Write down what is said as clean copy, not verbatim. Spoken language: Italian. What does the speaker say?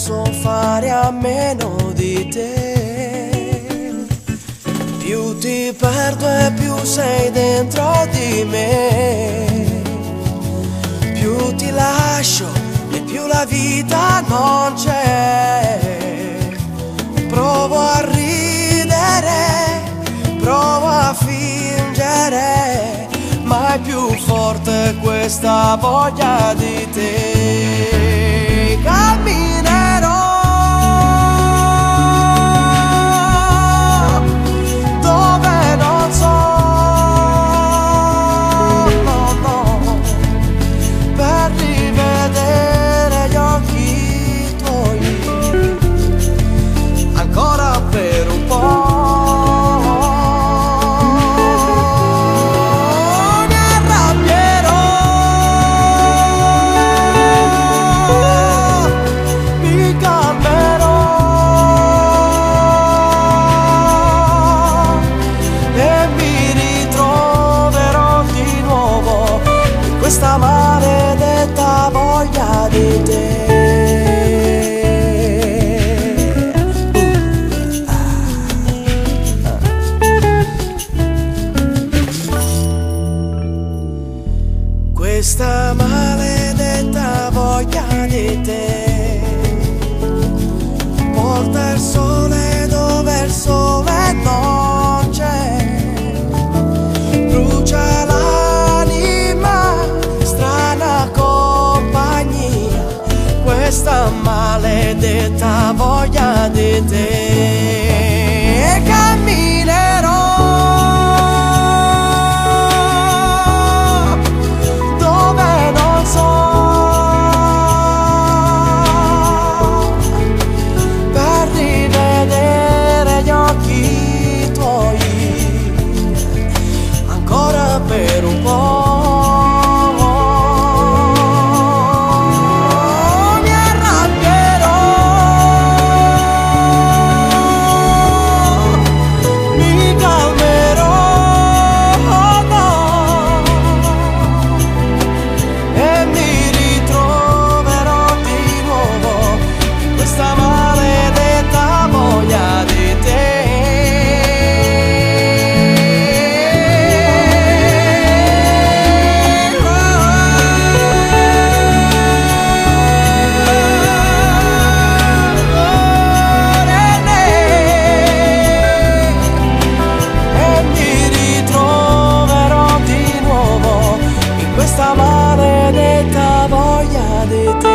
posso fare a meno di te. Più ti perdo e più sei dentro di me. Più ti lascio e più la vita non c'è. Provo a ridere, provo a fingere, ma è più forte questa voglia di te. Camminerò dove non so, no, no, per rivedere gli occhi tuoi ancora per un po'. Questa maledetta voglia di te. Questa maledetta voglia di te porta il sole dove il sole non c'è, brucia questa maledetta voglia di te. Camminerò dove non so, per rivedere gli occhi tuoi ancora per un po'. Questa maledetta voglia di te.